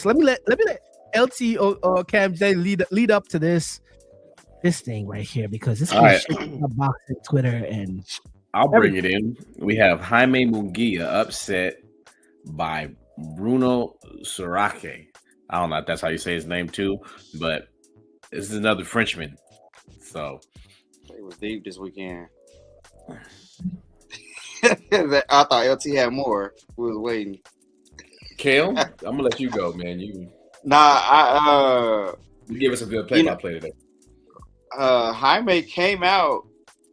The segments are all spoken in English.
let LT or Cam J lead up to this thing right here because this All been right, shaking the box in Twitter and I'll bring it everything. in. We have Jaime Munguia upset by Bruno Sorake. I don't know if that's how you say his name too, but this is another Frenchman. So It was deep this weekend. I thought LT had more. We was waiting. Cam, I'm gonna let you go, man. You give us a good play-by-play today. Jaime came out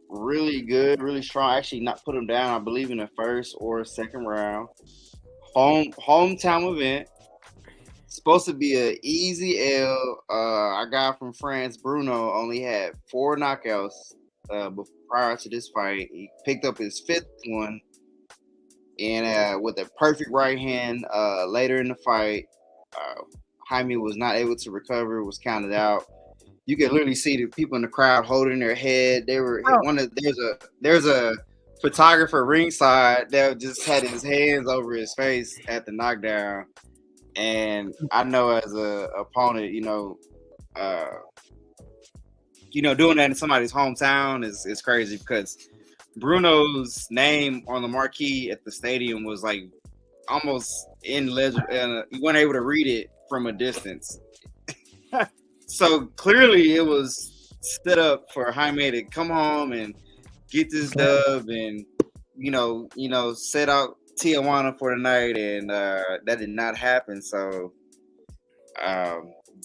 really good, really strong. Actually, not put him down. I believe in the first or second round. Hometown event. Supposed to be an easy L. Our guy from France, Bruno, only had 4 knockouts prior to this fight. He picked up his 5th one, and with a perfect right hand later in the fight, Jaime was not able to recover. Was counted out. You could literally see the people in the crowd holding their head. They were there's a photographer ringside that just had his hands over his face at the knockdown. And I know as a opponent, doing that in somebody's hometown is crazy because Bruno's name on the marquee at the stadium was like almost illegible. You weren't able to read it from a distance. So clearly it was set up for Jaime to come home and get this dub and, set out Tijuana for the night, and that did not happen. So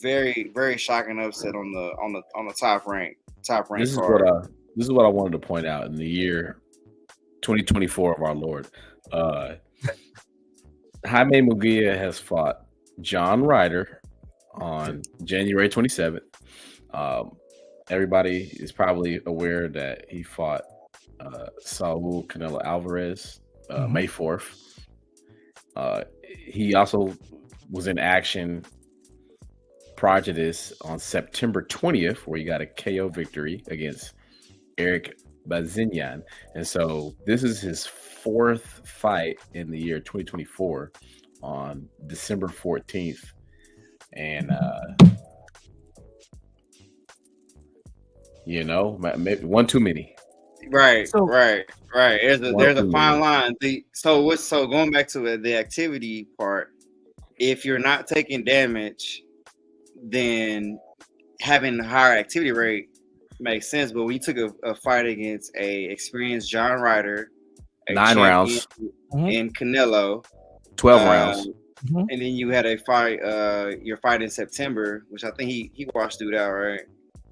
very, very shocking upset on the top rank card. This is what I wanted to point out in the year 2024 of our Lord. Jaime Munguia has fought John Ryder on January 27th. Everybody is probably aware that he fought Saul Canelo Alvarez May 4th. He also was in action prior to this on September 20th, where he got a KO victory against Eric Bazinian. And so this is his 4th fight in the year 2024 on December 14th. And maybe one too many. Right. There's a fine line. So going back to the activity part, if you're not taking damage, then having a higher activity rate makes sense. But we took a fight against a experienced John Ryder, 9 rounds, and Canelo, 12 rounds. And then you had a fight, your fight in September, which I think he watched dude out, right?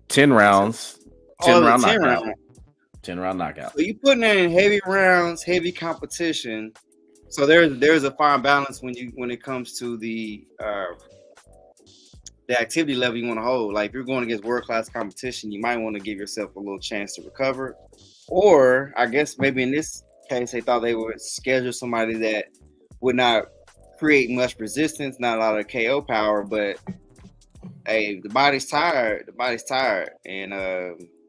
10 rounds. 10 round knockout. Round. 10 round knockout. So you putting that in heavy rounds, heavy competition. So there's a fine balance when it comes to the activity level you want to hold. Like if you're going against world class competition, you might want to give yourself a little chance to recover. Or I guess maybe in this case they thought they would schedule somebody that would not create much resistance, not a lot of KO power, but hey, the body's tired.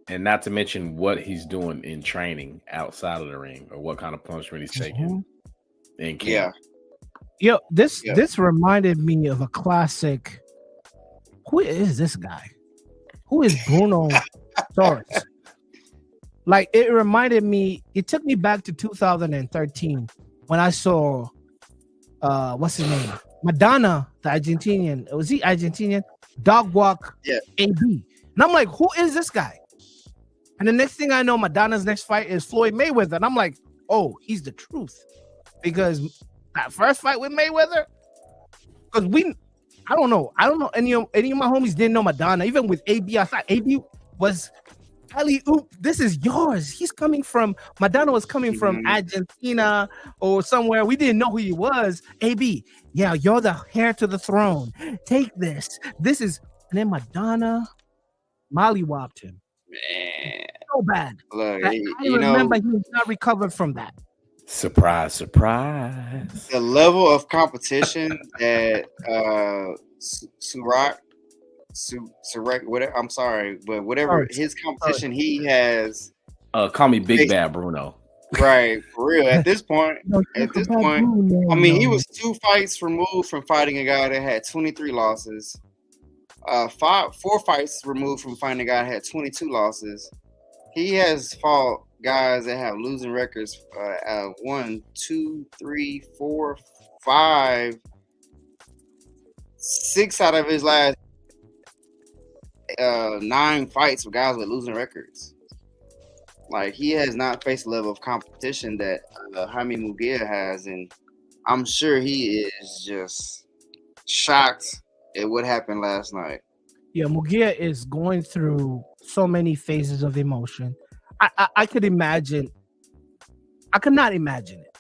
And not to mention what he's doing in training outside of the ring, or what kind of punishment he's taking. This reminded me of a classic. Who is this guy? Who is Bruno Torres? Like it reminded me. It took me back to 2013 when I saw what's his name? Madonna, the Argentinian. Was he Argentinian? Dog walk AB. And I'm like, who is this guy? And the next thing I know, Madonna's next fight is Floyd Mayweather. And I'm like, oh, he's the truth. Because that first fight with Mayweather, because I don't know. Any of my homies didn't know Madonna. Even with AB, I thought AB was this is yours. Madonna was coming from Argentina or somewhere. We didn't know who he was. AB, yeah, you're the heir to the throne. Take this. This is, and then Madonna mollywopped him. Man, so bad. Look, I remember he was not recovered from that. Surprise. The level of competition that Surak, whatever. I'm sorry, but whatever his competition he has. Call me Big Bad Bruno. Right, for real. At this point, No, at talk this about point, Bruno. I mean, he No. was 2 fights removed from fighting a guy that had 23 losses. 4 fights removed from fighting a guy that had 22 losses. He has fought guys that have losing records. 1, 2, 3, 4, 5, 6 out of his last 9 fights with guys with losing records. Like, he has not faced the level of competition that Jaime Munguia has, and I'm sure he is just shocked at what happened last night. Yeah, Mugia is going through so many phases of emotion. I could imagine. I could not imagine it.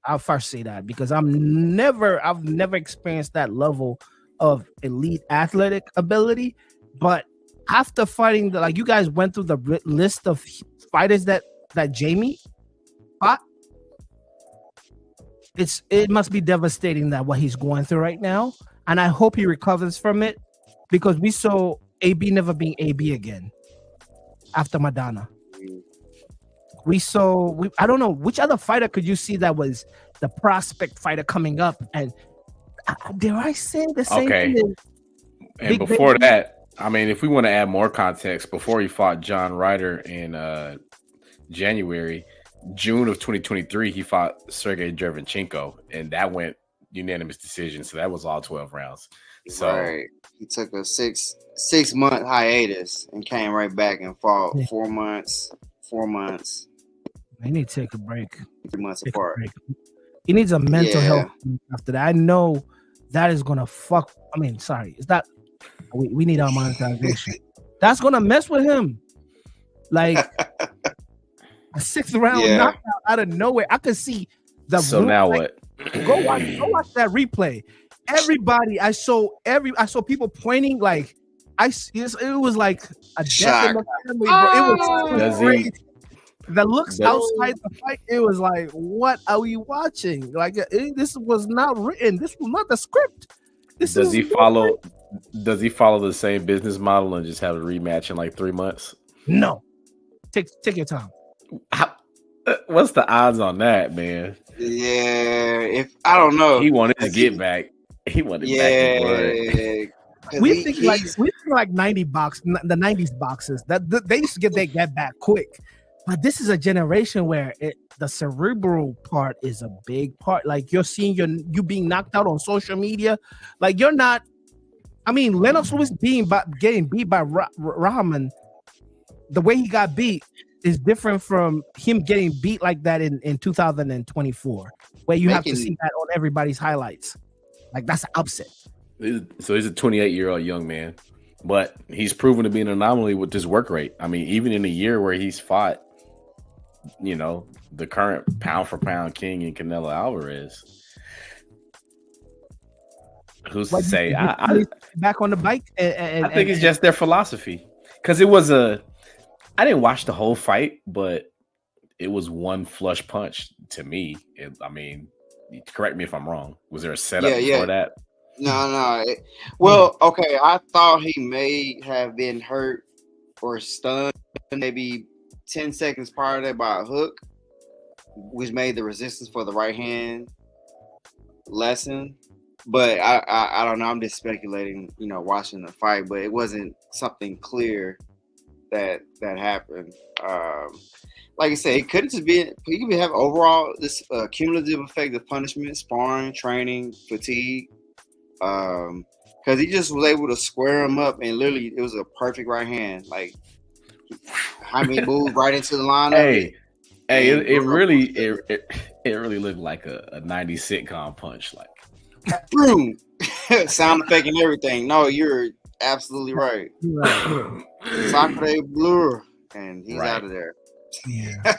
I'll first say that because I've never experienced that level of elite athletic ability. But after fighting, like you guys went through the list of fighters that Jamie fought, it must be devastating that what he's going through right now, and I hope he recovers from it because we saw AB never being AB again after Madonna. I don't know which other fighter could you see that was the prospect fighter coming up, and dare I say the same thing? And before that, I mean, if we want to add more context, before he fought John Ryder in January, June of 2023, he fought Sergey Derevyanchenko, and that went unanimous decision. So that was all 12 rounds. So right. He took a 6-month hiatus and came right back and fought 4 months. 4 months. He need to take a break. 3 months apart. He needs a mental health after that. I know that is gonna fuck. I mean, sorry, it's not. We need our monetization. That's gonna mess with him. Like a 6th round knockout out of nowhere. I could see the. So now what? Go watch that replay. Everybody, I saw people pointing like it was like a death in the family, bro. It was crazy. The looks outside the fight, it was like, what are we watching? Like this was not written. This was not the script. Does he follow the same business model and just have a rematch in like 3 months? No. Take your time. What's the odds on that, man? Yeah, if I don't know. He wanted to get back. He wanted back. We think like 90 box, the 90s boxes that they used to get their get back quick. But this is a generation where the cerebral part is a big part. Like you're seeing you being knocked out on social media. Like you're not. I mean, Lennox Lewis getting beat by Rahman. The way he got beat is different from him getting beat like that in 2024, where you have to see that on everybody's highlights. Like that's an upset. So he's a 28-year-old young man, but he's proven to be an anomaly with his work rate. I mean, even in a year where he's fought, the current pound for pound king in Canelo Alvarez. Who's to say? I back on the bike. I think it's just their philosophy. Because it was I didn't watch the whole fight, but it was one flush punch to me. I mean, correct me if I'm wrong. Was there a setup before that? No. Well, okay. I thought he may have been hurt or stunned maybe 10 seconds prior to that by a hook, which made the resistance for the right hand lessen. But I don't know. I'm just speculating, watching the fight. But it wasn't something clear that happened. Like I said, it could just be he could have overall this cumulative effect of punishment, sparring, training, fatigue. Because he just was able to square him up, and literally it was a perfect right hand. Like Jaime moved right into the lineup. It really looked like a 90s sitcom punch, like boom, sound effect and everything. No, you're absolutely right. Sacre bleu, and he's out of there. Yeah.